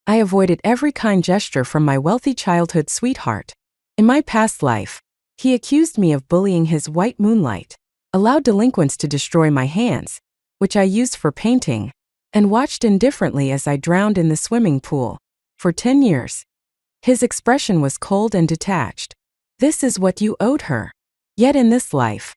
I avoided every kind gesture from my wealthy childhood sweetheart. In my past life, he accused me of bullying his white moonlight, allowed delinquents to destroy my hands, which I used for painting, and watched indifferently as I drowned in the swimming pool. For 10 years. His expression was cold and detached. This is what you owed her. Yet in this life,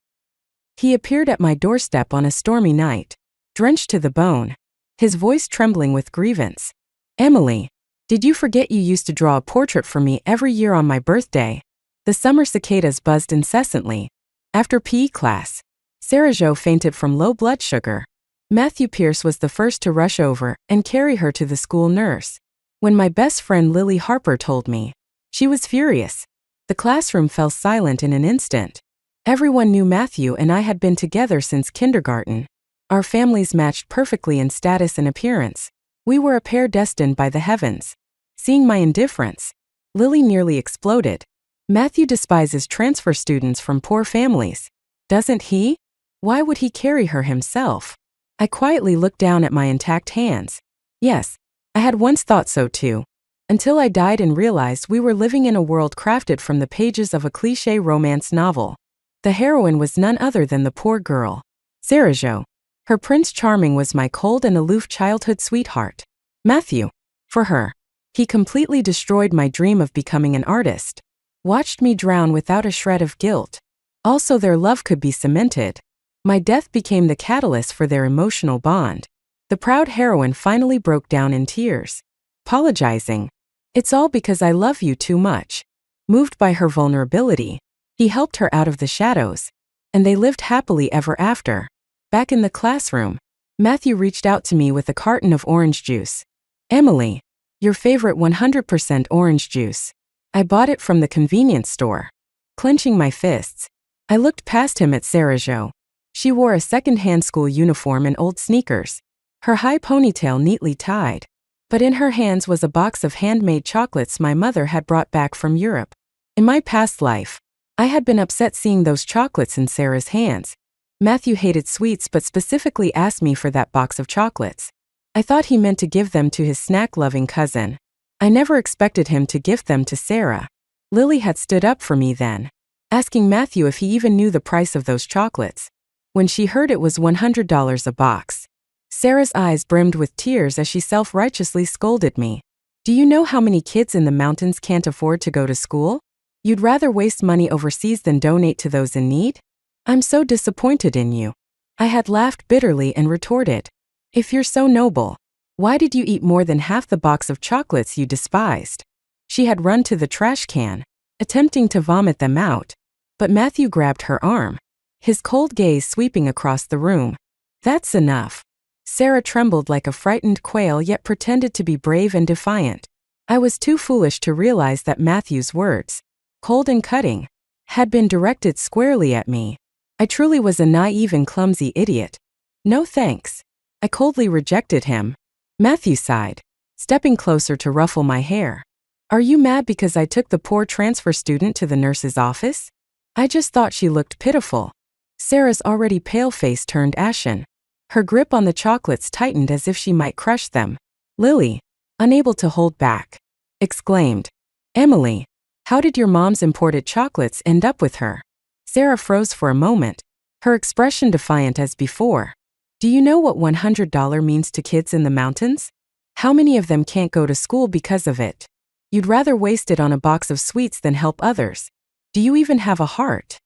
he appeared at my doorstep on a stormy night, drenched to the bone, his voice trembling with grievance. Emily, did you forget you used to draw a portrait for me every year on my birthday? The summer cicadas buzzed incessantly. After PE class, Sarah Jo fainted from low blood sugar. Matthew Pierce was the first to rush over and carry her to the school nurse. When my best friend Lily Harper told me, she was furious. The classroom fell silent in an instant. Everyone knew Matthew and I had been together since kindergarten. Our families matched perfectly in status and appearance. We were a pair destined by the heavens. Seeing my indifference, Lily nearly exploded. Matthew despises transfer students from poor families. Doesn't he? Why would he carry her himself? I quietly looked down at my intact hands. Yes, I had once thought so too. Until I died and realized we were living in a world crafted from the pages of a cliché romance novel. The heroine was none other than the poor girl, Sarah Jo. Her Prince Charming was my cold and aloof childhood sweetheart, Matthew. For her, he completely destroyed my dream of becoming an artist. Watched me drown without a shred of guilt. Also, their love could be cemented. My death became the catalyst for their emotional bond. The proud heroine finally broke down in tears, apologizing. It's all because I love you too much. Moved by her vulnerability, he helped her out of the shadows, and they lived happily ever after. Back in the classroom, Matthew reached out to me with a carton of orange juice. Emily, your favorite 100% orange juice. I bought it from the convenience store. Clenching my fists, I looked past him at Sarah Jo. She wore a second-hand school uniform and old sneakers, her high ponytail neatly tied. But in her hands was a box of handmade chocolates my mother had brought back from Europe. In my past life, I had been upset seeing those chocolates in Sarah's hands. Matthew hated sweets but specifically asked me for that box of chocolates. I thought he meant to give them to his snack-loving cousin. I never expected him to gift them to Sarah. Lily had stood up for me then, asking Matthew if he even knew the price of those chocolates. When she heard it was $100 a box, Sarah's eyes brimmed with tears as she self-righteously scolded me. Do you know how many kids in the mountains can't afford to go to school? You'd rather waste money overseas than donate to those in need? I'm so disappointed in you. I had laughed bitterly and retorted. If you're so noble, why did you eat more than half the box of chocolates you despised? She had run to the trash can, attempting to vomit them out, but Matthew grabbed her arm, his cold gaze sweeping across the room. That's enough. Sarah trembled like a frightened quail yet pretended to be brave and defiant. I was too foolish to realize that Matthew's words, cold and cutting, had been directed squarely at me. I truly was a naive and clumsy idiot. No thanks. I coldly rejected him. Matthew sighed, stepping closer to ruffle my hair. Are you mad because I took the poor transfer student to the nurse's office? I just thought she looked pitiful. Sarah's already pale face turned ashen. Her grip on the chocolates tightened as if she might crush them. Lily, unable to hold back, exclaimed, Emily, how did your mom's imported chocolates end up with her? Sarah froze for a moment, her expression defiant as before. Do you know what $100 means to kids in the mountains? How many of them can't go to school because of it? You'd rather waste it on a box of sweets than help others. Do you even have a heart?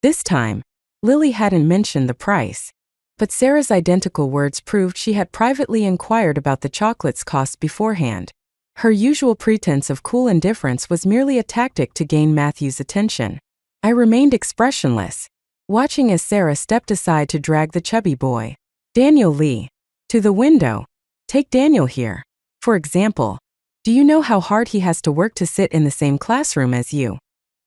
This time, Lily hadn't mentioned the price. But Sarah's identical words proved she had privately inquired about the chocolates' cost beforehand. Her usual pretense of cool indifference was merely a tactic to gain Matthew's attention. I remained expressionless, watching as Sarah stepped aside to drag the chubby boy, Daniel Lee, to the window. Take Daniel here. For example, do you know how hard he has to work to sit in the same classroom as you?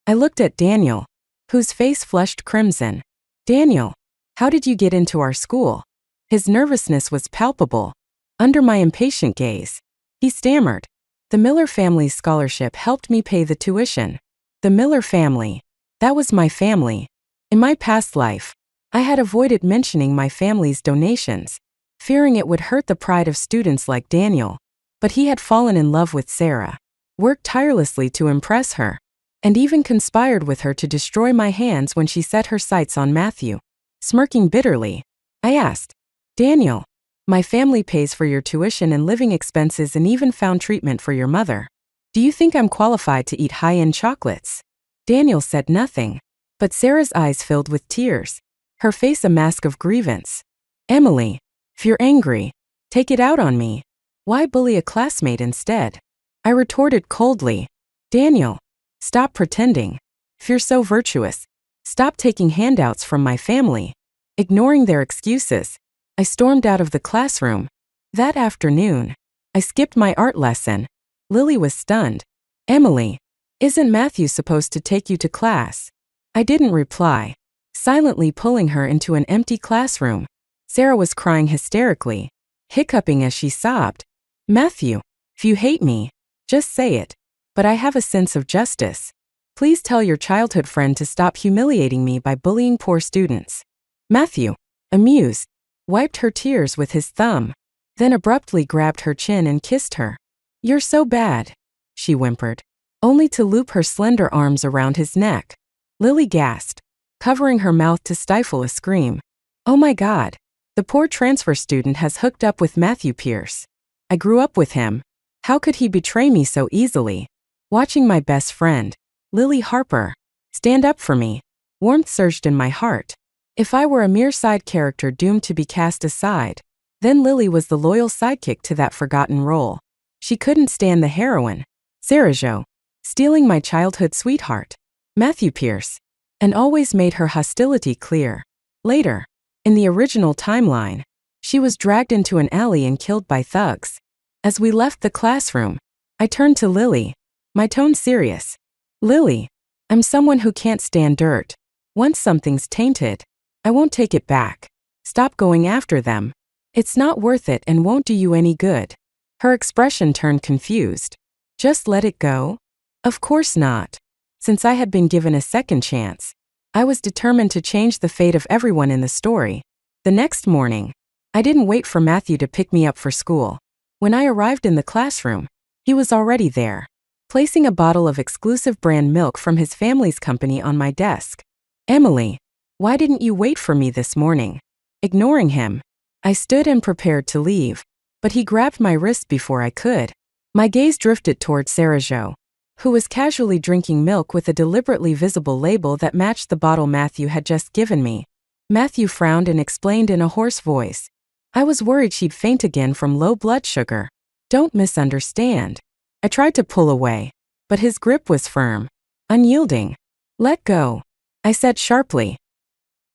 I looked at Daniel, whose face flushed crimson. Daniel, how did you get into our school? His nervousness was palpable. Under my impatient gaze, he stammered. The Miller family's scholarship helped me pay the tuition. The Miller family. That was my family. In my past life, I had avoided mentioning my family's donations, fearing it would hurt the pride of students like Daniel. But he had fallen in love with Sarah, worked tirelessly to impress her, and even conspired with her to destroy my hands when she set her sights on Matthew. Smirking bitterly, I asked, "Daniel, my family pays for your tuition and living expenses and even found treatment for your mother. Do you think I'm qualified to eat high-end chocolates?" Daniel said nothing, but Sarah's eyes filled with tears, her face a mask of grievance. "Emily, if you're angry, take it out on me. Why bully a classmate instead?" I retorted coldly, "Daniel, stop pretending. If you're so virtuous, stop taking handouts from my family." Ignoring their excuses, I stormed out of the classroom. That afternoon, I skipped my art lesson. Lily was stunned. "Emily, isn't Matthew supposed to take you to class?" I didn't reply, silently pulling her into an empty classroom. Sarah was crying hysterically, hiccuping as she sobbed. "Matthew, if you hate me, just say it. But I have a sense of justice. Please tell your childhood friend to stop humiliating me by bullying poor students." Matthew, amused, wiped her tears with his thumb, then abruptly grabbed her chin and kissed her. "You're so bad," she whimpered, only to loop her slender arms around his neck. Lily gasped, covering her mouth to stifle a scream. "Oh my God, the poor transfer student has hooked up with Matthew Pierce. I grew up with him. How could he betray me so easily?" Watching my best friend, Lily Harper, stand up for me, warmth surged in my heart. If I were a mere side character doomed to be cast aside, then Lily was the loyal sidekick to that forgotten role. She couldn't stand the heroine, Sarah Jo, stealing my childhood sweetheart, Matthew Pierce, and always made her hostility clear. Later, in the original timeline, she was dragged into an alley and killed by thugs. As we left the classroom, I turned to Lily, my tone serious. "Lily, I'm someone who can't stand dirt. Once something's tainted, I won't take it back. Stop going after them. It's not worth it and won't do you any good." Her expression turned confused. "Just let it go?" Of course not. Since I had been given a second chance, I was determined to change the fate of everyone in the story. The next morning, I didn't wait for Matthew to pick me up for school. When I arrived in the classroom, he was already there, placing a bottle of exclusive brand milk from his family's company on my desk. "Emily, why didn't you wait for me this morning?" Ignoring him, I stood and prepared to leave, but he grabbed my wrist before I could. My gaze drifted toward Sarah Jo, who was casually drinking milk with a deliberately visible label that matched the bottle Matthew had just given me. Matthew frowned and explained in a hoarse voice, "I was worried she'd faint again from low blood sugar." "Don't misunderstand." I tried to pull away, but his grip was firm, unyielding. "Let go," I said sharply.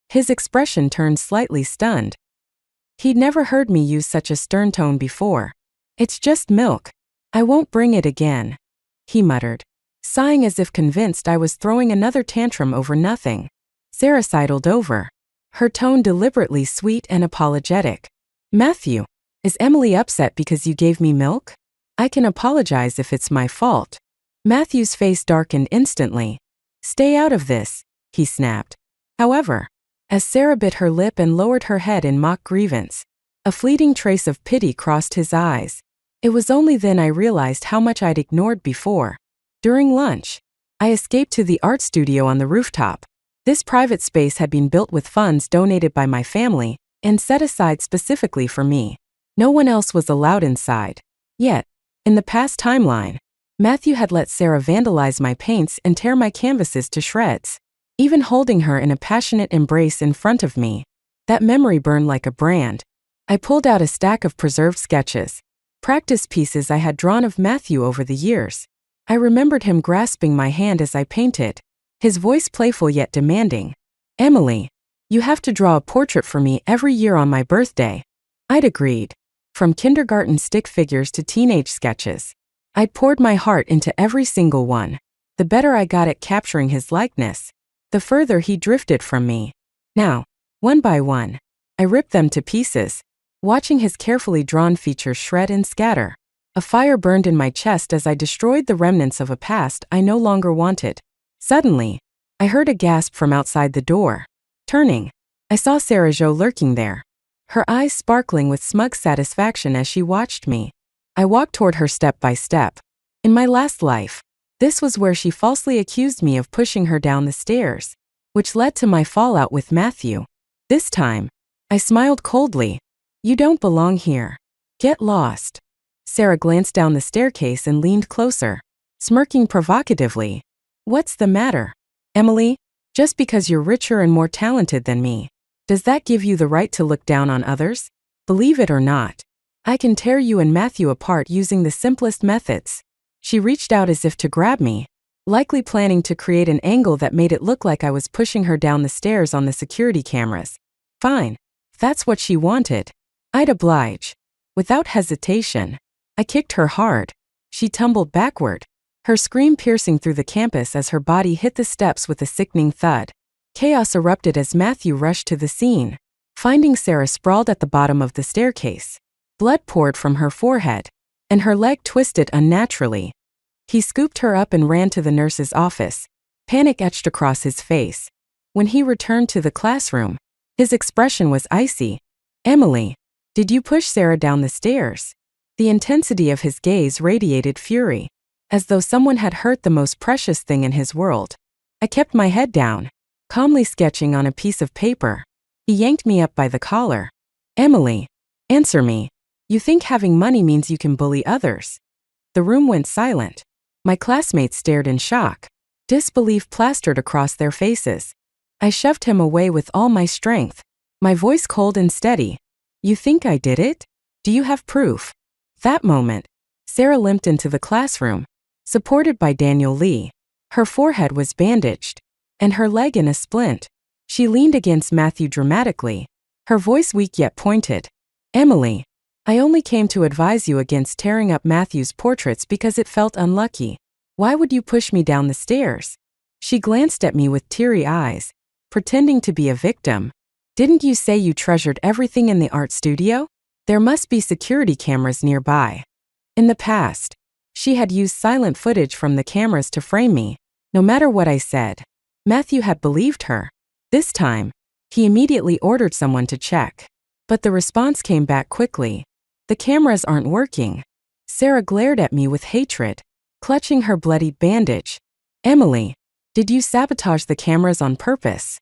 His expression turned slightly stunned. He'd never heard me use such a stern tone before. "It's just milk. I won't bring it again," he muttered, sighing as if convinced I was throwing another tantrum over nothing. Sarah sidled over, her tone deliberately sweet and apologetic. "Matthew, is Emily upset because you gave me milk? I can apologize if it's my fault." Matthew's face darkened instantly. "Stay out of this," he snapped. However, as Sarah bit her lip and lowered her head in mock grievance, a fleeting trace of pity crossed his eyes. It was only then I realized how much I'd ignored before. During lunch, I escaped to the art studio on the rooftop. This private space had been built with funds donated by my family and set aside specifically for me. No one else was allowed inside. Yet, in the past timeline, Matthew had let Sarah vandalize my paints and tear my canvases to shreds, even holding her in a passionate embrace in front of me. That memory burned like a brand. I pulled out a stack of preserved sketches, practice pieces I had drawn of Matthew over the years. I remembered him grasping my hand as I painted, his voice playful yet demanding. "Emily, you have to draw a portrait for me every year on my birthday." I'd agreed. From kindergarten stick figures to teenage sketches, I'd poured my heart into every single one. The better I got at capturing his likeness, the further he drifted from me. Now, one by one, I ripped them to pieces, watching his carefully drawn features shred and scatter. A fire burned in my chest as I destroyed the remnants of a past I no longer wanted. Suddenly, I heard a gasp from outside the door. Turning, I saw Sarah Jo lurking there, her eyes sparkling with smug satisfaction as she watched me. I walked toward her step by step. In my last life, this was where she falsely accused me of pushing her down the stairs, which led to my fallout with Matthew. This time, I smiled coldly. You don't belong here. Get lost. Sarah glanced down the staircase and leaned closer, smirking provocatively. What's the matter, Emily? Just because you're richer and more talented than me, does that give you the right to look down on others? Believe it or not, I can tear you and Matthew apart using the simplest methods. She reached out as if to grab me, likely planning to create an angle that made it look like I was pushing her down the stairs on the security cameras. Fine. That's what she wanted. I'd oblige. Without hesitation, I kicked her hard. She tumbled backward, her scream piercing through the campus as her body hit the steps with a sickening thud. Chaos erupted as Matthew rushed to the scene, finding Sarah sprawled at the bottom of the staircase. Blood poured from her forehead, and her leg twisted unnaturally. He scooped her up and ran to the nurse's office, panic etched across his face. When he returned to the classroom, his expression was icy. Emily, did you push Sarah down the stairs? The intensity of his gaze radiated fury, as though someone had hurt the most precious thing in his world. I kept my head down, calmly sketching on a piece of paper. He yanked me up by the collar. Emily, answer me. You think having money means you can bully others? The room went silent. My classmates stared in shock, disbelief plastered across their faces. I shoved him away with all my strength, my voice cold and steady. You think I did it? Do you have proof? That moment, Sarah limped into the classroom, supported by Daniel Lee. Her forehead was bandaged, and her leg in a splint. She leaned against Matthew dramatically, her voice weak yet pointed. Emily, I only came to advise you against tearing up Matthew's portraits because it felt unlucky. Why would you push me down the stairs? She glanced at me with teary eyes, pretending to be a victim. Didn't you say you treasured everything in the art studio? There must be security cameras nearby. In the past, she had used silent footage from the cameras to frame me. No matter what I said, Matthew had believed her. This time, he immediately ordered someone to check. But the response came back quickly. The cameras aren't working. Sarah glared at me with hatred, clutching her bloodied bandage. Emily, did you sabotage the cameras on purpose?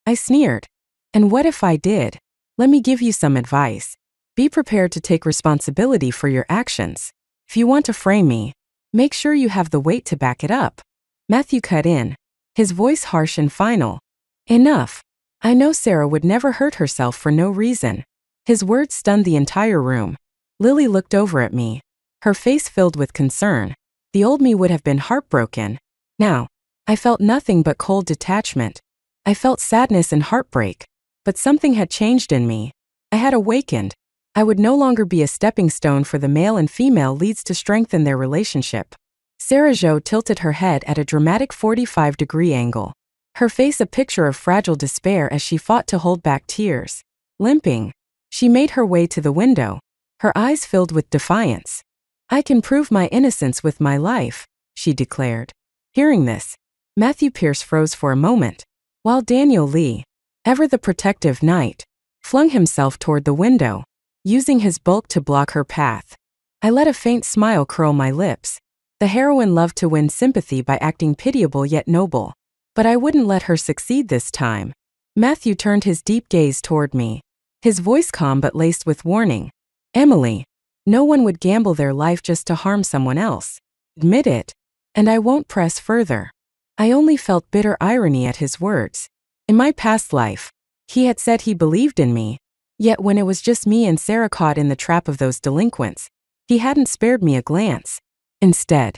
I sneered. And what if I did? Let me give you some advice. Be prepared to take responsibility for your actions. If you want to frame me, make sure you have the weight to back it up. Matthew cut in, his voice harsh and final. Enough. I know Sarah would never hurt herself for no reason. His words stunned the entire room. Lily looked over at me, her face filled with concern. The old me would have been heartbroken. Now, I felt nothing but cold detachment. I felt sadness and heartbreak. But something had changed in me. I had awakened. I would no longer be a stepping stone for the male and female leads to strengthen their relationship. Sarah Jo tilted her head at a dramatic 45-degree angle, her face a picture of fragile despair as she fought to hold back tears. Limping, she made her way to the window, her eyes filled with defiance. I can prove my innocence with my life, she declared. Hearing this, Matthew Pierce froze for a moment, while Daniel Lee, ever the protective knight, flung himself toward the window, using his bulk to block her path. I let a faint smile curl my lips. The heroine loved to win sympathy by acting pitiable yet noble. But I wouldn't let her succeed this time. Matthew turned his deep gaze toward me, his voice calm but laced with warning. Emily, no one would gamble their life just to harm someone else. Admit it. And I won't press further. I only felt bitter irony at his words. In my past life, he had said he believed in me. Yet when it was just me and Sarah caught in the trap of those delinquents, he hadn't spared me a glance. Instead,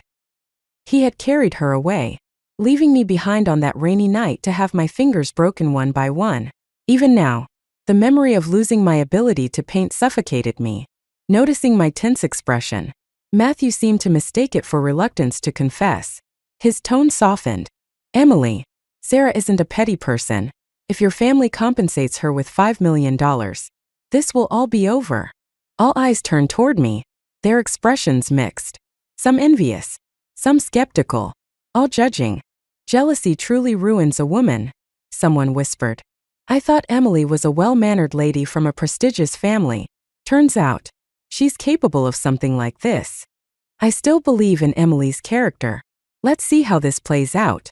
he had carried her away, leaving me behind on that rainy night to have my fingers broken one by one. Even now, the memory of losing my ability to paint suffocated me. Noticing my tense expression, Matthew seemed to mistake it for reluctance to confess. His tone softened. Emily, Sarah isn't a petty person. If your family compensates her with $5 million, this will all be over. All eyes turned toward me, their expressions mixed. Some envious, some skeptical, all judging. Jealousy truly ruins a woman, someone whispered. I thought Emily was a well-mannered lady from a prestigious family. Turns out, She's capable of something like this. I still believe in Emily's character. Let's see how this plays out.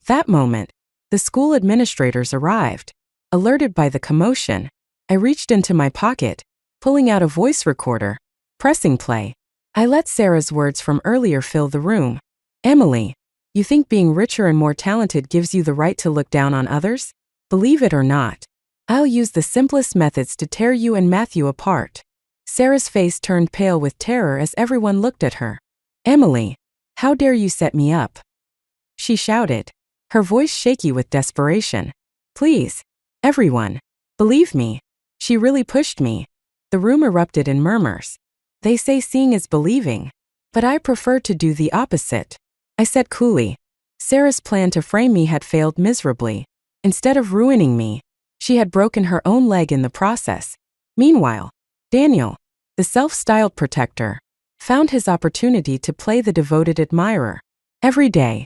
That moment, the school administrators arrived. Alerted by the commotion, I reached into my pocket, pulling out a voice recorder, pressing play. I let Sarah's words from earlier fill the room. Emily, you think being richer and more talented gives you the right to look down on others? Believe it or not, I'll use the simplest methods to tear you and Matthew apart. Sarah's face turned pale with terror as everyone looked at her. Emily, how dare you set me up? She shouted, her voice shaky with desperation. Please, everyone, believe me. She really pushed me. The room erupted in murmurs. They say seeing is believing, but I prefer to do the opposite. I said coolly. Sarah's plan to frame me had failed miserably. Instead of ruining me, she had broken her own leg in the process. Meanwhile, Daniel, the self-styled protector, found his opportunity to play the devoted admirer. Every day,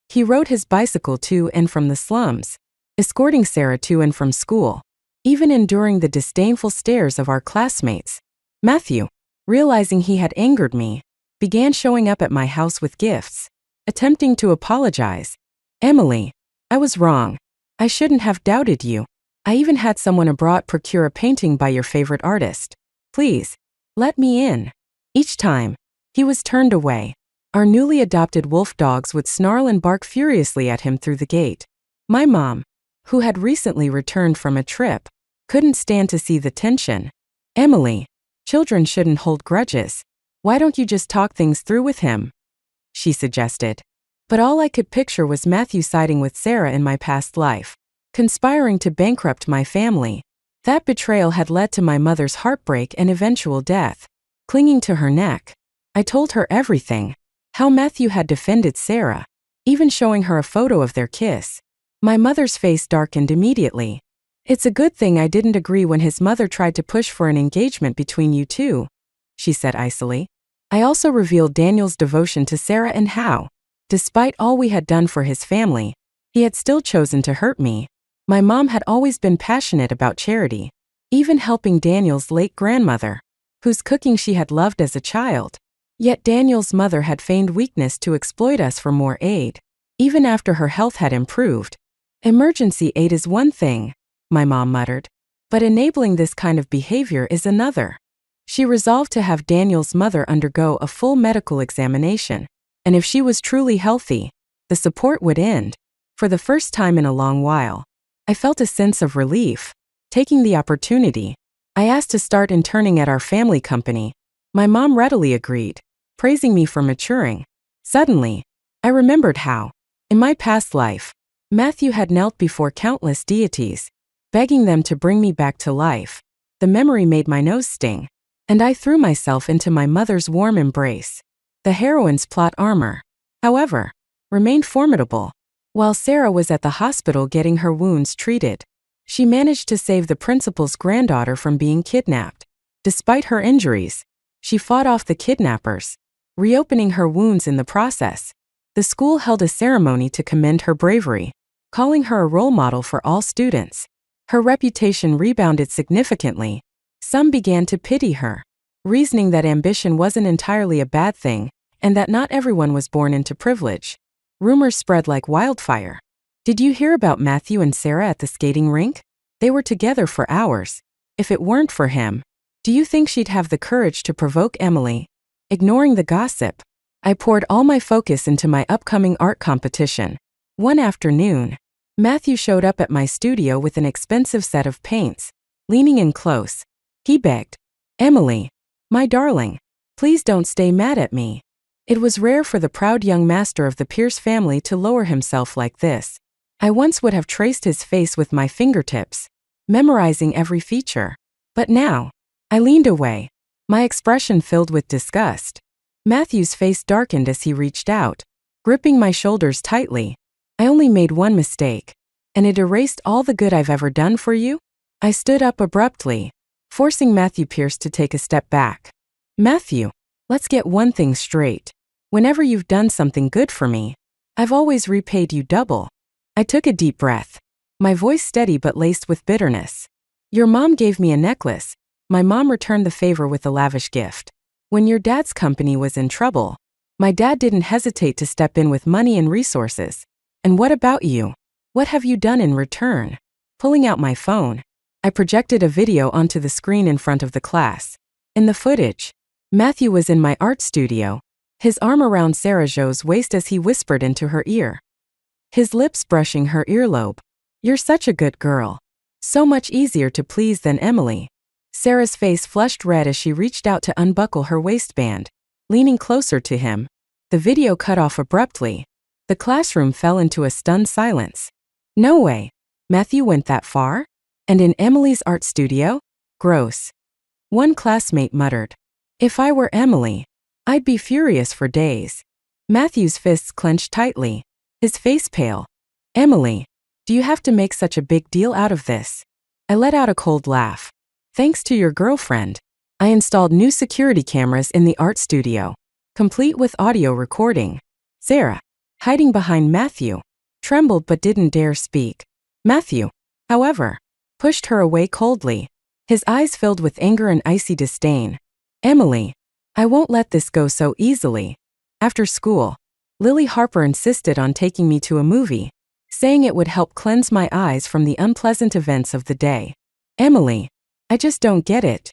he rode his bicycle to and from the slums, escorting Sarah to and from school, even enduring the disdainful stares of our classmates. Matthew, realizing he had angered me, began showing up at my house with gifts, attempting to apologize. Emily, I was wrong. I shouldn't have doubted you. I even had someone abroad procure a painting by your favorite artist. Please, let me in. Each time, he was turned away. Our newly adopted wolf dogs would snarl and bark furiously at him through the gate. My mom, who had recently returned from a trip, couldn't stand to see the tension. Emily, children shouldn't hold grudges. Why don't you just talk things through with him? She suggested. But all I could picture was Matthew siding with Sarah in my past life, conspiring to bankrupt my family. That betrayal had led to my mother's heartbreak and eventual death. Clinging to her neck, I told her everything. How Matthew had defended Sarah, even showing her a photo of their kiss. My mother's face darkened immediately. It's a good thing I didn't agree when his mother tried to push for an engagement between you two, she said icily. I also revealed Daniel's devotion to Sarah and how, despite all we had done for his family, he had still chosen to hurt me. My mom had always been passionate about charity, even helping Daniel's late grandmother, whose cooking she had loved as a child. Yet Daniel's mother had feigned weakness to exploit us for more aid, even after her health had improved. Emergency aid is one thing, my mom muttered, but enabling this kind of behavior is another. She resolved to have Daniel's mother undergo a full medical examination, and if she was truly healthy, the support would end. For the first time in a long while, I felt a sense of relief. Taking the opportunity, I asked to start interning at our family company. My mom readily agreed, praising me for maturing. Suddenly, I remembered how, in my past life, Matthew had knelt before countless deities, begging them to bring me back to life. The memory made my nose sting, and I threw myself into my mother's warm embrace. The heroine's plot armor, however, remained formidable. While Sarah was at the hospital getting her wounds treated, she managed to save the principal's granddaughter from being kidnapped. Despite her injuries, she fought off the kidnappers, reopening her wounds in the process. The school held a ceremony to commend her bravery, calling her a role model for all students. Her reputation rebounded significantly. Some began to pity her, reasoning that ambition wasn't entirely a bad thing, and that not everyone was born into privilege. Rumors spread like wildfire. Did you hear about Matthew and Sarah at the skating rink? They were together for hours. If it weren't for him, do you think she'd have the courage to provoke Emily? Ignoring the gossip, I poured all my focus into my upcoming art competition. One afternoon, Matthew showed up at my studio with an expensive set of paints. Leaning in close, he begged, Emily, my darling, please don't stay mad at me. It was rare for the proud young master of the Pierce family to lower himself like this. I once would have traced his face with my fingertips, memorizing every feature. But now, I leaned away, my expression filled with disgust. Matthew's face darkened as he reached out, gripping my shoulders tightly. I only made one mistake, and it erased all the good I've ever done for you? I stood up abruptly, forcing Matthew Pierce to take a step back. Matthew, let's get one thing straight. Whenever you've done something good for me, I've always repaid you double. I took a deep breath, my voice steady but laced with bitterness. Your mom gave me a necklace, My mom returned the favor with a lavish gift. When your dad's company was in trouble, my dad didn't hesitate to step in with money and resources. And what about you? What have you done in return? Pulling out my phone, I projected a video onto the screen in front of the class. In the footage, Matthew was in my art studio, his arm around Sarah Jo's waist as he whispered into her ear, his lips brushing her earlobe. You're such a good girl. So much easier to please than Emily. Sarah's face flushed red as she reached out to unbuckle her waistband. Leaning closer to him, the video cut off abruptly. The classroom fell into a stunned silence. No way. Matthew went that far? And in Emily's art studio? Gross. One classmate muttered. If I were Emily, I'd be furious for days. Matthew's fists clenched tightly, his face pale. Emily, do you have to make such a big deal out of this? I let out a cold laugh. Thanks to your girlfriend, I installed new security cameras in the art studio, complete with audio recording. Sarah, hiding behind Matthew, trembled but didn't dare speak. Matthew, however, pushed her away coldly, his eyes filled with anger and icy disdain. Emily, I won't let this go so easily. After school, Lily Harper insisted on taking me to a movie, saying it would help cleanse my eyes from the unpleasant events of the day. Emily, I just don't get it,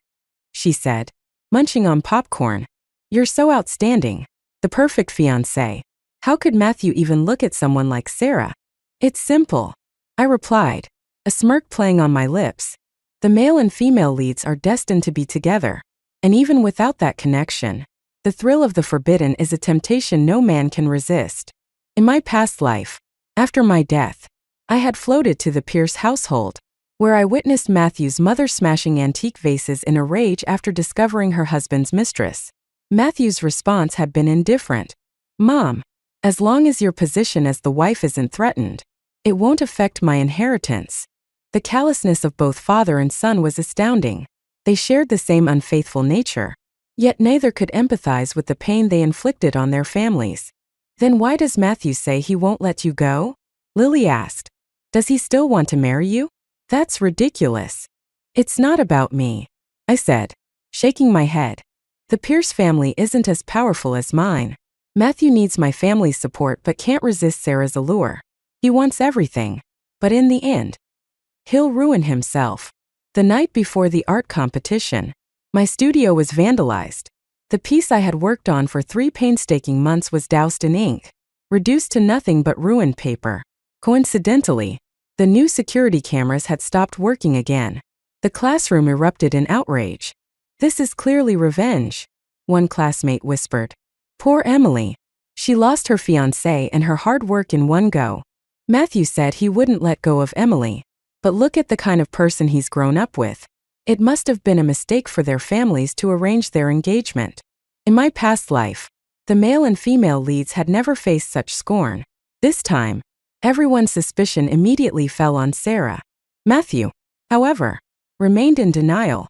she said, munching on popcorn. You're so outstanding, the perfect fiancé. How could Matthew even look at someone like Sarah? It's simple, I replied, a smirk playing on my lips. The male and female leads are destined to be together, and even without that connection, the thrill of the forbidden is a temptation no man can resist. In my past life, after my death, I had floated to the Pierce household, where I witnessed Matthew's mother smashing antique vases in a rage after discovering her husband's mistress. Matthew's response had been indifferent. Mom, as long as your position as the wife isn't threatened, it won't affect my inheritance. The callousness of both father and son was astounding. They shared the same unfaithful nature, yet neither could empathize with the pain they inflicted on their families. Then why does Matthew say he won't let you go? Lily asked. Does he still want to marry you? That's ridiculous. It's not about me, I said, shaking my head. The Pierce family isn't as powerful as mine. Matthew needs my family's support but can't resist Sarah's allure. He wants everything, but in the end, he'll ruin himself. The night before the art competition, my studio was vandalized. The piece I had worked on for 3 painstaking months was doused in ink, reduced to nothing but ruined paper. Coincidentally, the new security cameras had stopped working again. The classroom erupted in outrage. This is clearly revenge, one classmate whispered. Poor Emily. She lost her fiancé and her hard work in one go. Matthew said he wouldn't let go of Emily. But look at the kind of person he's grown up with. It must have been a mistake for their families to arrange their engagement. In my past life, the male and female leads had never faced such scorn. This time, everyone's suspicion immediately fell on Sarah. Matthew, however, remained in denial.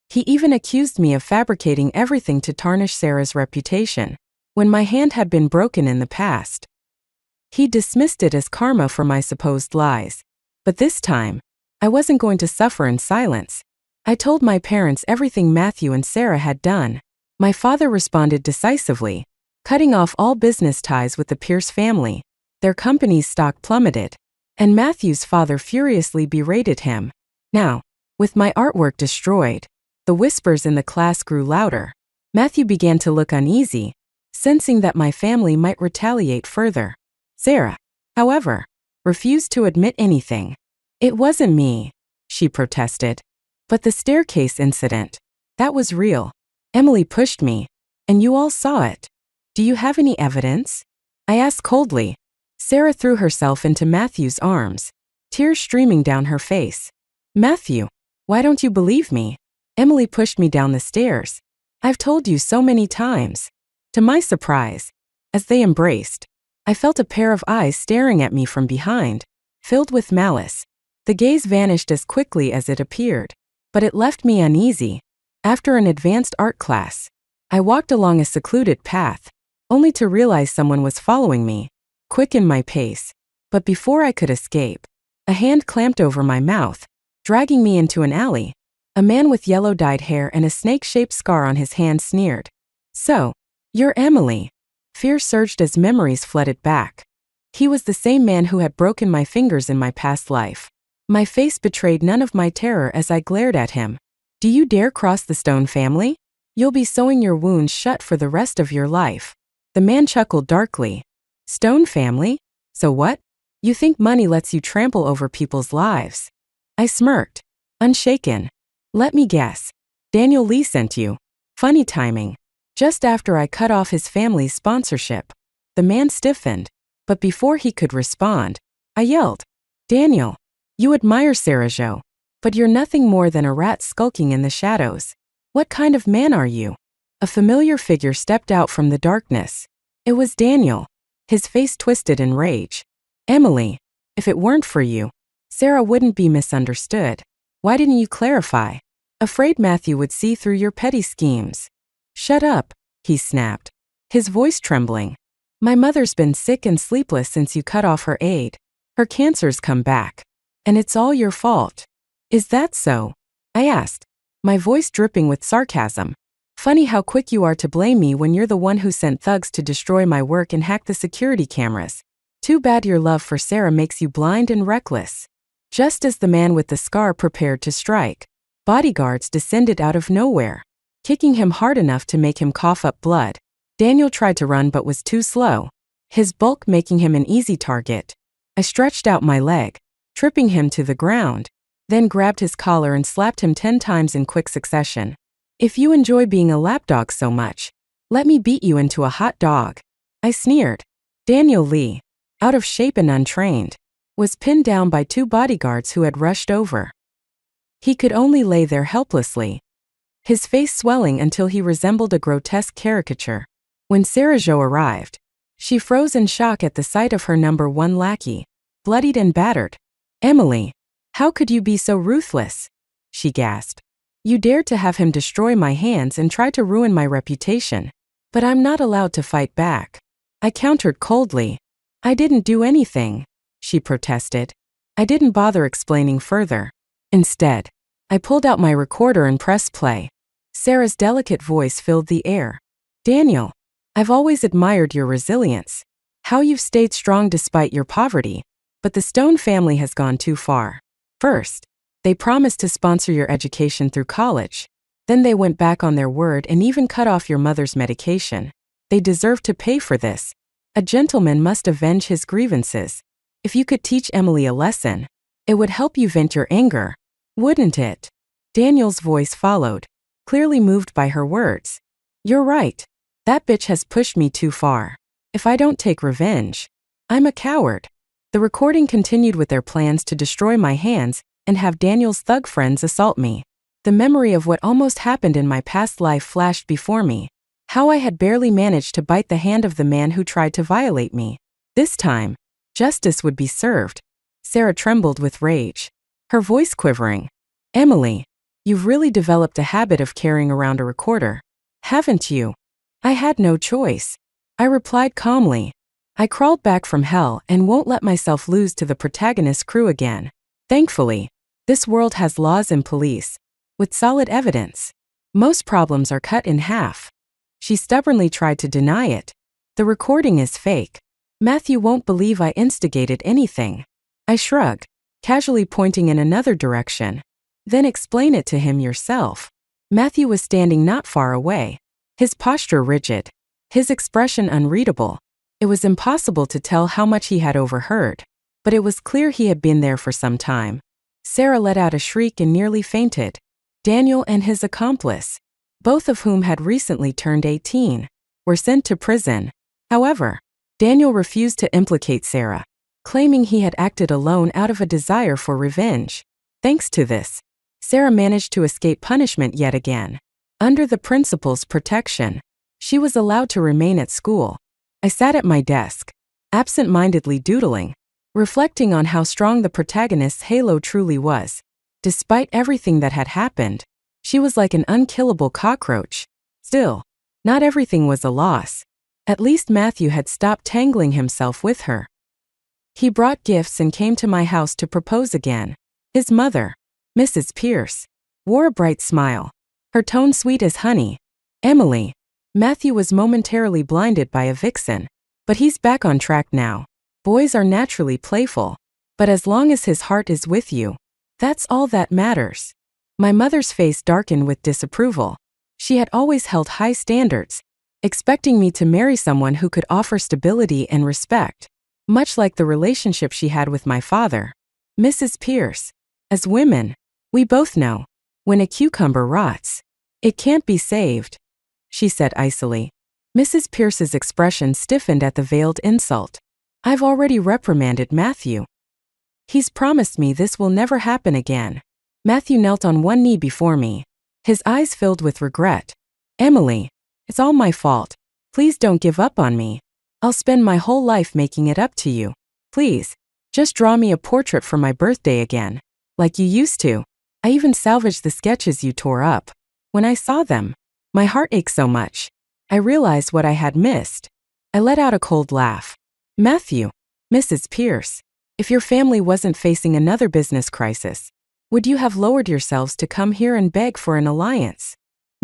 He even accused me of fabricating everything to tarnish Sarah's reputation, when my hand had been broken in the past. He dismissed it as karma for my supposed lies. But this time, I wasn't going to suffer in silence. I told my parents everything Matthew and Sarah had done. My father responded decisively, cutting off all business ties with the Pierce family. Their company's stock plummeted, and Matthew's father furiously berated him. Now, with my artwork destroyed, the whispers in the class grew louder. Matthew began to look uneasy, sensing that my family might retaliate further. Sarah, however, refused to admit anything. It wasn't me, she protested. But the staircase incident, that was real. Emily pushed me, and you all saw it. Do you have any evidence? I asked coldly. Sarah threw herself into Matthew's arms, tears streaming down her face. Matthew, why don't you believe me? Emily pushed me down the stairs. I've told you so many times. To my surprise, as they embraced, I felt a pair of eyes staring at me from behind, filled with malice. The gaze vanished as quickly as it appeared, but it left me uneasy. After an advanced art class, I walked along a secluded path, only to realize someone was following me, quickened my pace. But before I could escape, a hand clamped over my mouth, dragging me into an alley. A man with yellow-dyed hair and a snake-shaped scar on his hand sneered. So, you're Emily. Fear surged as memories flooded back. He was the same man who had broken my fingers in my past life. My face betrayed none of my terror as I glared at him. Do you dare cross the Stone family? You'll be sewing your wounds shut for the rest of your life. The man chuckled darkly. Stone family? So what? You think money lets you trample over people's lives? I smirked, unshaken. Let me guess. Daniel Lee sent you. Funny timing. Just after I cut off his family's sponsorship. The man stiffened, but before he could respond, I yelled, Daniel, you admire Sarah Jo, but you're nothing more than a rat skulking in the shadows. What kind of man are you? A familiar figure stepped out from the darkness. It was Daniel, his face twisted in rage. Emily, if it weren't for you, Sarah wouldn't be misunderstood. Why didn't you clarify? Afraid Matthew would see through your petty schemes. Shut up, he snapped, his voice trembling. My mother's been sick and sleepless since you cut off her aid. Her cancer's come back. And it's all your fault. Is that so? I asked, my voice dripping with sarcasm. Funny how quick you are to blame me when you're the one who sent thugs to destroy my work and hack the security cameras. Too bad your love for Sarah makes you blind and reckless. Just as the man with the scar prepared to strike, bodyguards descended out of nowhere, kicking him hard enough to make him cough up blood. Daniel tried to run but was too slow, his bulk making him an easy target. I stretched out my leg, tripping him to the ground, then grabbed his collar and slapped him 10 times in quick succession. If you enjoy being a lapdog so much, let me beat you into a hot dog. I sneered. Daniel Lee, out of shape and untrained, was pinned down by 2 bodyguards who had rushed over. He could only lay there helplessly, his face swelling until he resembled a grotesque caricature. When Sarah Jo arrived, she froze in shock at the sight of her number 1 lackey, bloodied and battered. Emily, how could you be so ruthless? She gasped. You dared to have him destroy my hands and try to ruin my reputation. But I'm not allowed to fight back. I countered coldly. I didn't do anything, she protested. I didn't bother explaining further. Instead, I pulled out my recorder and pressed play. Sarah's delicate voice filled the air. Daniel, I've always admired your resilience. How you've stayed strong despite your poverty. But the Stone family has gone too far. First, they promised to sponsor your education through college. Then they went back on their word and even cut off your mother's medication. They deserve to pay for this. A gentleman must avenge his grievances. If you could teach Emily a lesson, it would help you vent your anger, wouldn't it? Daniel's voice followed, clearly moved by her words. You're right. That bitch has pushed me too far. If I don't take revenge, I'm a coward. The recording continued with their plans to destroy my hands and have Daniel's thug friends assault me. The memory of what almost happened in my past life flashed before me. How I had barely managed to bite the hand of the man who tried to violate me. This time, justice would be served. Sarah trembled with rage, her voice quivering. Emily, you've really developed a habit of carrying around a recorder, haven't you? I had no choice. I replied calmly. I crawled back from hell and won't let myself lose to the protagonist's crew again. Thankfully, this world has laws and police, with solid evidence. Most problems are cut in half. She stubbornly tried to deny it. The recording is fake. Matthew won't believe I instigated anything. I shrugged, casually pointing in another direction. Then explain it to him yourself. Matthew was standing not far away, his posture rigid, his expression unreadable. It was impossible to tell how much he had overheard, but it was clear he had been there for some time. Sarah let out a shriek and nearly fainted. Daniel and his accomplice, both of whom had recently turned 18, were sent to prison. However, Daniel refused to implicate Sarah, claiming he had acted alone out of a desire for revenge. Thanks to this, Sarah managed to escape punishment yet again. Under the principal's protection, she was allowed to remain at school. I sat at my desk, absent-mindedly doodling, reflecting on how strong the protagonist's halo truly was. Despite everything that had happened, she was like an unkillable cockroach. Still, not everything was a loss. At least Matthew had stopped tangling himself with her. He brought gifts and came to my house to propose again. His mother, Mrs. Pierce, wore a bright smile, her tone sweet as honey. Emily. Matthew was momentarily blinded by a vixen. But he's back on track now. Boys are naturally playful. But as long as his heart is with you, that's all that matters. My mother's face darkened with disapproval. She had always held high standards, expecting me to marry someone who could offer stability and respect, much like the relationship she had with my father. Mrs. Pierce. As women, we both know, when a cucumber rots, it can't be saved, she said icily. Mrs. Pierce's expression stiffened at the veiled insult. I've already reprimanded Matthew. He's promised me this will never happen again. Matthew knelt on one knee before me, his eyes filled with regret. Emily, it's all my fault. Please don't give up on me. I'll spend my whole life making it up to you. Please, just draw me a portrait for my birthday again, like you used to. I even salvaged the sketches you tore up. When I saw them, my heart ached so much. I realized what I had missed. I let out a cold laugh. Matthew, Mrs. Pierce, if your family wasn't facing another business crisis, would you have lowered yourselves to come here and beg for an alliance?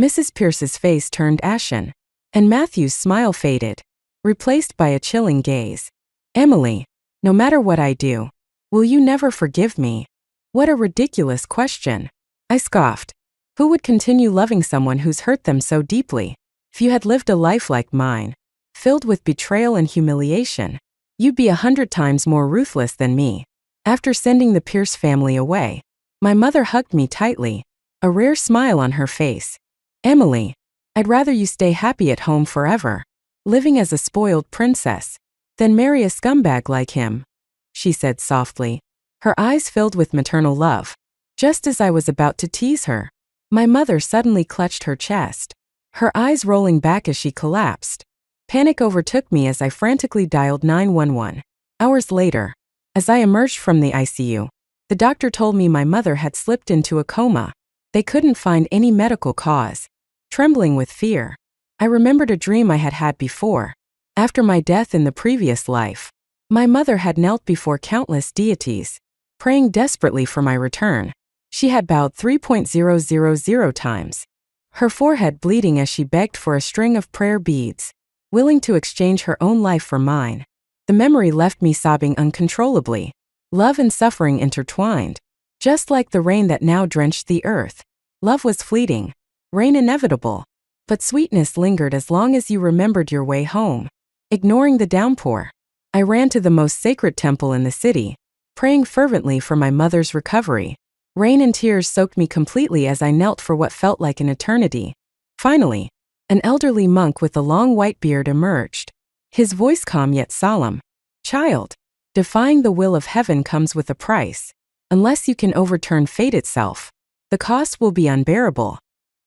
Mrs. Pierce's face turned ashen, and Matthew's smile faded, replaced by a chilling gaze. Emily, no matter what I do, will you never forgive me? What a ridiculous question. I scoffed. Who would continue loving someone who's hurt them so deeply? If you had lived a life like mine, filled with betrayal and humiliation, you'd be 100 times more ruthless than me. After sending the Pierce family away, my mother hugged me tightly, a rare smile on her face. Emily, I'd rather you stay happy at home forever, living as a spoiled princess, than marry a scumbag like him, she said softly, her eyes filled with maternal love. Just as I was about to tease her, my mother suddenly clutched her chest, her eyes rolling back as she collapsed. Panic overtook me as I frantically dialed 911. Hours later, as I emerged from the ICU, the doctor told me my mother had slipped into a coma. They couldn't find any medical cause. Trembling with fear, I remembered a dream I had had before. After my death in the previous life, my mother had knelt before countless deities, praying desperately for my return. She had bowed 3,000 times, her forehead bleeding as she begged for a string of prayer beads, willing to exchange her own life for mine. The memory left me sobbing uncontrollably. Love and suffering intertwined, just like the rain that now drenched the earth. Love was fleeting, rain inevitable, but sweetness lingered as long as you remembered your way home. Ignoring the downpour, I ran to the most sacred temple in the city, praying fervently for my mother's recovery. Rain and tears soaked me completely as I knelt for what felt like an eternity. Finally, an elderly monk with a long white beard emerged, his voice calm yet solemn. Child, defying the will of heaven comes with a price. Unless you can overturn fate itself, the cost will be unbearable.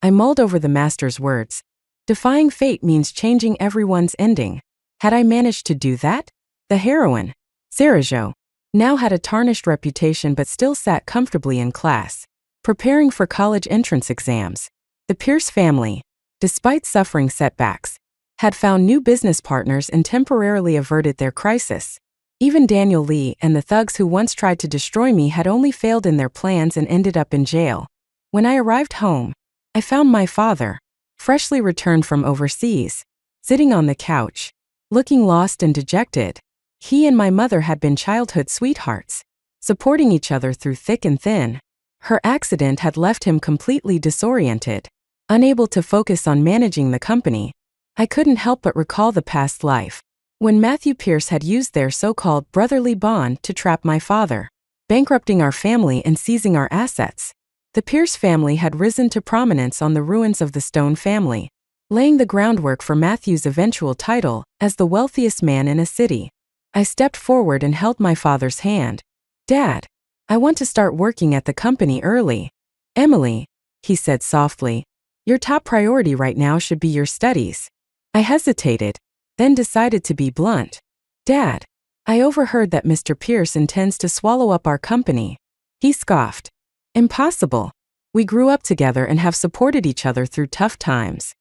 I mulled over the master's words. Defying fate means changing everyone's ending. Had I managed to do that? The heroine, Sarajevo, now had a tarnished reputation but still sat comfortably in class, preparing for college entrance exams. The Pierce family, despite suffering setbacks, had found new business partners and temporarily averted their crisis. Even Daniel Lee and the thugs who once tried to destroy me had only failed in their plans and ended up in jail. When I arrived home, I found my father, freshly returned from overseas, sitting on the couch, looking lost and dejected. He and my mother had been childhood sweethearts, supporting each other through thick and thin. Her accident had left him completely disoriented, unable to focus on managing the company. I couldn't help but recall the past life, when Matthew Pierce had used their so-called brotherly bond to trap my father, bankrupting our family and seizing our assets. The Pierce family had risen to prominence on the ruins of the Stone family, laying the groundwork for Matthew's eventual title as the wealthiest man in a city. I stepped forward and held my father's hand. Dad, I want to start working at the company early. Emily, he said softly, your top priority right now should be your studies. I hesitated, then decided to be blunt. Dad, I overheard that Mr. Pierce intends to swallow up our company. He scoffed. Impossible. We grew up together and have supported each other through tough times.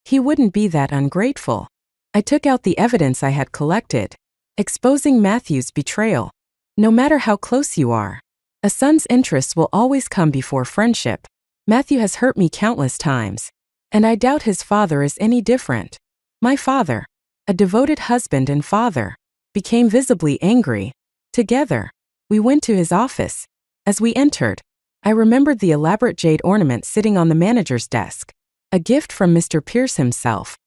He wouldn't be that ungrateful. I took out the evidence I had collected, exposing Matthew's betrayal. No matter how close you are, a son's interests will always come before friendship. Matthew has hurt me countless times, and I doubt his father is any different. My father, a devoted husband and father, became visibly angry. Together, we went to his office. As we entered, I remembered the elaborate jade ornament sitting on the manager's desk, a gift from Mr. Pierce himself.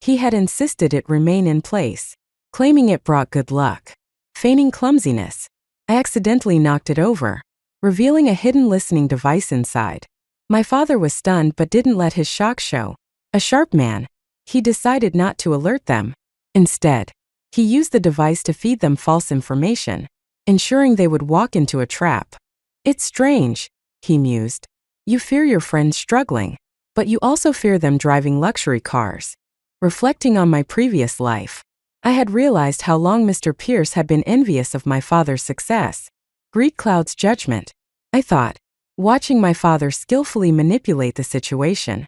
He had insisted it remain in place, claiming it brought good luck. Feigning clumsiness, I accidentally knocked it over, revealing a hidden listening device inside. My father was stunned but didn't let his shock show. A sharp man, he decided not to alert them. Instead, he used the device to feed them false information, ensuring they would walk into a trap. It's strange, he mused. You fear your friends struggling, but you also fear them driving luxury cars. Reflecting on my previous life, I had realized how long Mr. Pierce had been envious of my father's success. Greed clouds judgment, I thought, watching my father skillfully manipulate the situation.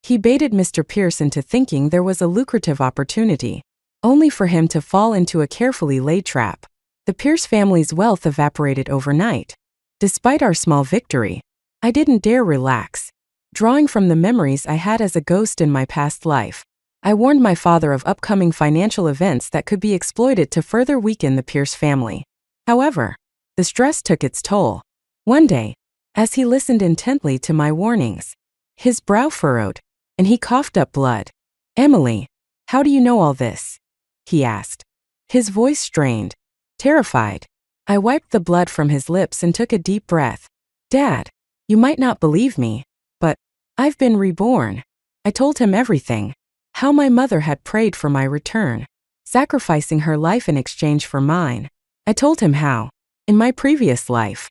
He baited Mr. Pierce into thinking there was a lucrative opportunity, only for him to fall into a carefully laid trap. The Pierce family's wealth evaporated overnight. Despite our small victory, I didn't dare relax. Drawing from the memories I had as a ghost in my past life, I warned my father of upcoming financial events that could be exploited to further weaken the Pierce family. However, the stress took its toll. One day, as he listened intently to my warnings, his brow furrowed, and he coughed up blood. Emily, how do you know all this? He asked. His voice strained, terrified. I wiped the blood from his lips and took a deep breath. Dad, you might not believe me, but I've been reborn. I told him everything. How my mother had prayed for my return, sacrificing her life in exchange for mine. I told him how, in my previous life,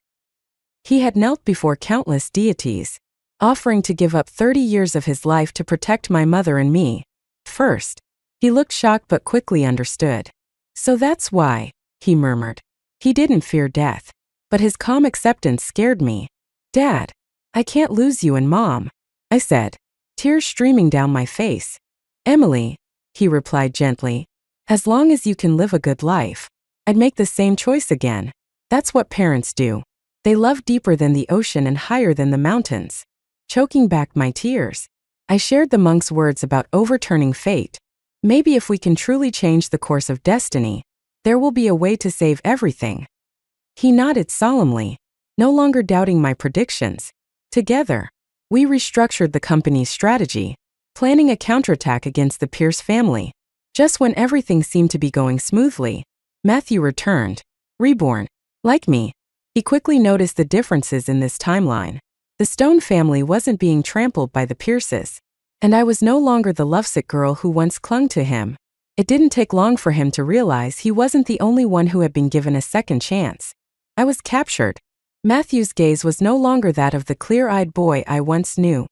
he had knelt before countless deities, offering to give up 30 years of his life to protect my mother and me. First, he looked shocked but quickly understood. So that's why, he murmured. He didn't fear death, but his calm acceptance scared me. Dad, I can't lose you and Mom, I said, tears streaming down my face. Emily, he replied gently, as long as you can live a good life, I'd make the same choice again. That's what parents do. They love deeper than the ocean and higher than the mountains. Choking back my tears, I shared the monk's words about overturning fate. Maybe if we can truly change the course of destiny, there will be a way to save everything. He nodded solemnly, no longer doubting my predictions. Together, we restructured the company's strategy, planning a counterattack against the Pierce family. Just when everything seemed to be going smoothly, Matthew returned, reborn. Like me, he quickly noticed the differences in this timeline. The Stone family wasn't being trampled by the Pierces, and I was no longer the lovesick girl who once clung to him. It didn't take long for him to realize he wasn't the only one who had been given a second chance. I was captured. Matthew's gaze was no longer that of the clear-eyed boy I once knew.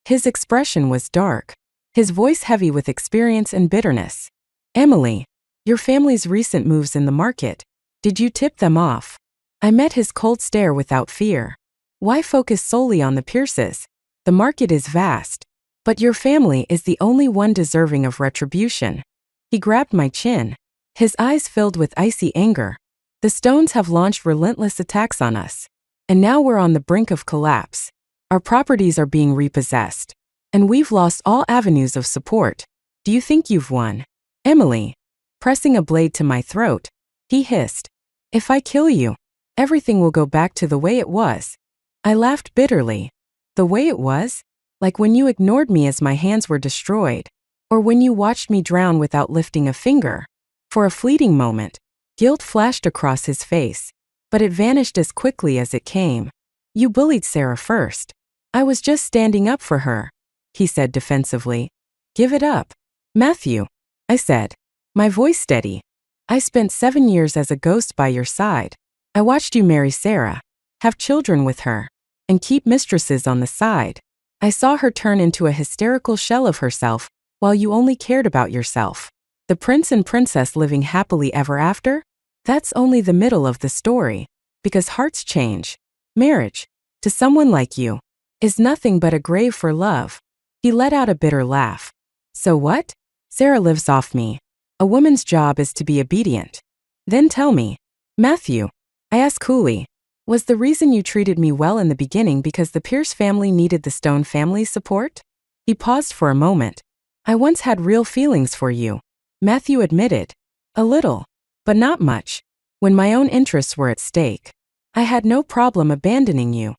His expression was dark, his voice heavy with experience and bitterness. Emily, your family's recent moves in the market, did you tip them off? I met his cold stare without fear. Why focus solely on the Pierces? The market is vast, but your family is the only one deserving of retribution. He grabbed my chin, his eyes filled with icy anger. The Stones have launched relentless attacks on us, and now we're on the brink of collapse. Our properties are being repossessed, and we've lost all avenues of support. Do you think you've won? Emily, pressing a blade to my throat, he hissed. If I kill you, everything will go back to the way it was. I laughed bitterly. The way it was? Like when you ignored me as my hands were destroyed, or when you watched me drown without lifting a finger. For a fleeting moment, guilt flashed across his face, but it vanished as quickly as it came. You bullied Sarah first. I was just standing up for her, he said defensively. Give it up. Matthew, I said, my voice steady. I spent 7 years as a ghost by your side. I watched you marry Sarah, have children with her, and keep mistresses on the side. I saw her turn into a hysterical shell of herself, while you only cared about yourself. The prince and princess living happily ever after? That's only the middle of the story, because hearts change. Marriage, to someone like you, is nothing but a grave for love. He let out a bitter laugh. So what? Sarah lives off me. A woman's job is to be obedient. Then tell me, Matthew, I asked coolly, Was the reason you treated me well in the beginning because the Pierce family needed the Stone family's support? He paused for a moment. I once had real feelings for you, Matthew admitted. A little, but not much. When my own interests were at stake, I had no problem abandoning you.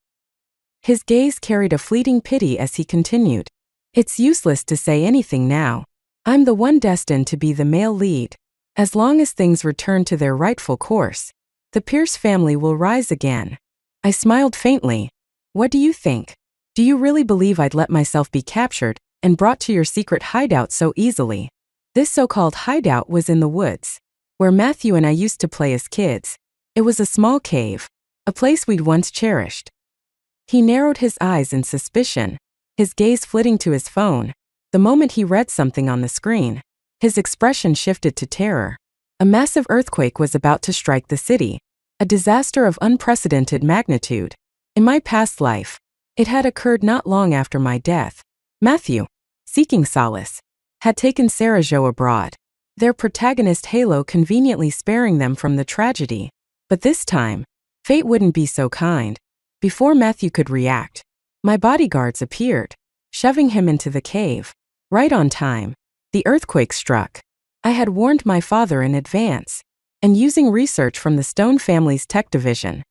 His gaze carried a fleeting pity as he continued. It's useless to say anything now. I'm the one destined to be the male lead. As long as things return to their rightful course, the Pierce family will rise again. I smiled faintly. What do you think? Do you really believe I'd let myself be captured and brought to your secret hideout so easily? This so-called hideout was in the woods, where Matthew and I used to play as kids. It was a small cave, a place we'd once cherished. He narrowed his eyes in suspicion, his gaze flitting to his phone. The moment he read something on the screen, his expression shifted to terror. A massive earthquake was about to strike the city, a disaster of unprecedented magnitude. In my past life, it had occurred not long after my death. Matthew, seeking solace, had taken Sarah Jo abroad, their protagonist Halo conveniently sparing them from the tragedy. But this time, fate wouldn't be so kind. Before Matthew could react, my bodyguards appeared, shoving him into the cave. Right on time, the earthquake struck. I had warned my father in advance, and using research from the Stone family's tech division,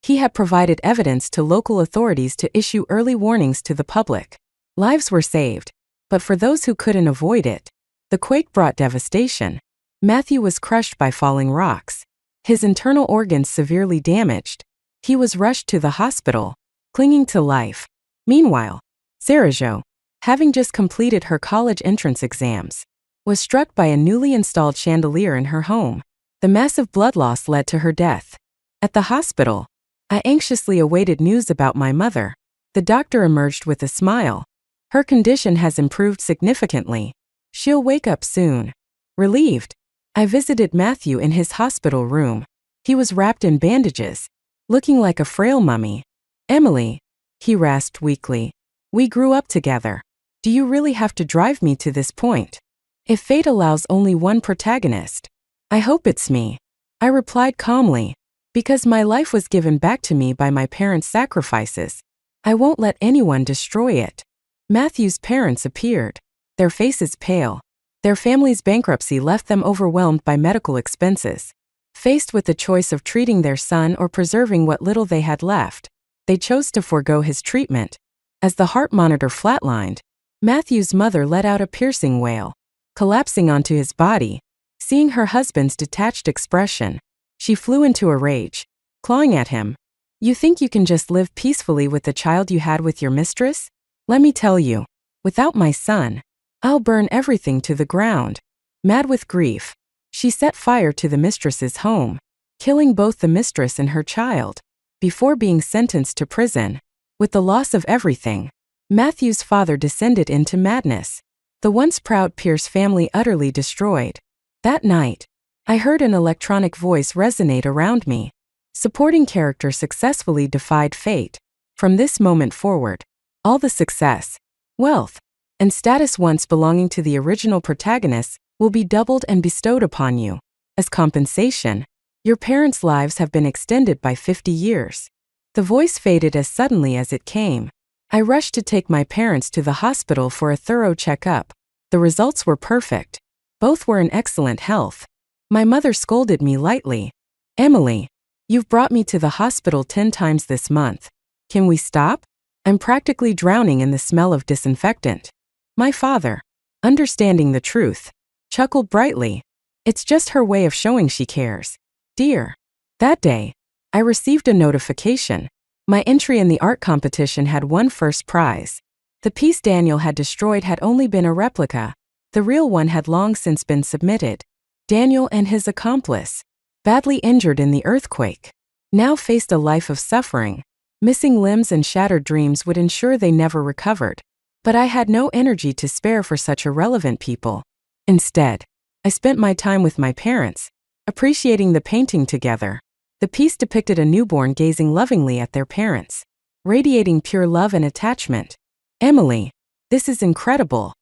he had provided evidence to local authorities to issue early warnings to the public. Lives were saved, but for those who couldn't avoid it, the quake brought devastation. Matthew was crushed by falling rocks, his internal organs severely damaged. He was rushed to the hospital, clinging to life. Meanwhile, Sarah Jo, having just completed her college entrance exams, was struck by a newly installed chandelier in her home. The massive blood loss led to her death. At the hospital, I anxiously awaited news about my mother. The doctor emerged with a smile. Her condition has improved significantly. She'll wake up soon. Relieved, I visited Matthew in his hospital room. He was wrapped in bandages, looking like a frail mummy. Emily, he rasped weakly. We grew up together. Do you really have to drive me to this point? If fate allows only one protagonist, I hope it's me. I replied calmly. Because my life was given back to me by my parents' sacrifices, I won't let anyone destroy it. Matthew's parents appeared, their faces pale. Their family's bankruptcy left them overwhelmed by medical expenses. Faced with the choice of treating their son or preserving what little they had left, they chose to forego his treatment. As the heart monitor flatlined, Matthew's mother let out a piercing wail. Collapsing onto his body, seeing her husband's detached expression, she flew into a rage, clawing at him. You think you can just live peacefully with the child you had with your mistress? Let me tell you, without my son, I'll burn everything to the ground. Mad with grief, she set fire to the mistress's home, killing both the mistress and her child. Before being sentenced to prison, with the loss of everything, Matthew's father descended into madness. The once proud Pierce family utterly destroyed. That night, I heard an electronic voice resonate around me. Supporting character successfully defied fate. From this moment forward, all the success, wealth, and status once belonging to the original protagonists will be doubled and bestowed upon you. As compensation, your parents' lives have been extended by 50 years. The voice faded as suddenly as it came. I rushed to take my parents to the hospital for a thorough checkup. The results were perfect. Both were in excellent health. My mother scolded me lightly. Emily, you've brought me to the hospital 10 times this month. Can we stop? I'm practically drowning in the smell of disinfectant. My father, understanding the truth, chuckled brightly. It's just her way of showing she cares. Dear. That day, I received a notification. My entry in the art competition had won first prize. The piece Daniel had destroyed had only been a replica. The real one had long since been submitted. Daniel and his accomplice, badly injured in the earthquake, now faced a life of suffering. Missing limbs and shattered dreams would ensure they never recovered. But I had no energy to spare for such irrelevant people. Instead, I spent my time with my parents, appreciating the painting together. The piece depicted a newborn gazing lovingly at their parents, radiating pure love and attachment. Emily, this is incredible.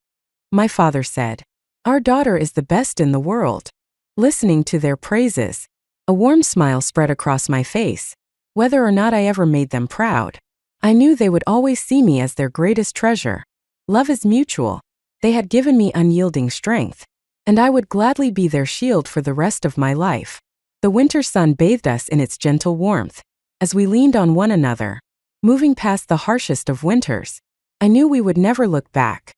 My father said. Our daughter is the best in the world. Listening to their praises, a warm smile spread across my face. Whether or not I ever made them proud, I knew they would always see me as their greatest treasure. Love is mutual. They had given me unyielding strength, and I would gladly be their shield for the rest of my life. The winter sun bathed us in its gentle warmth. As we leaned on one another, moving past the harshest of winters, I knew we would never look back.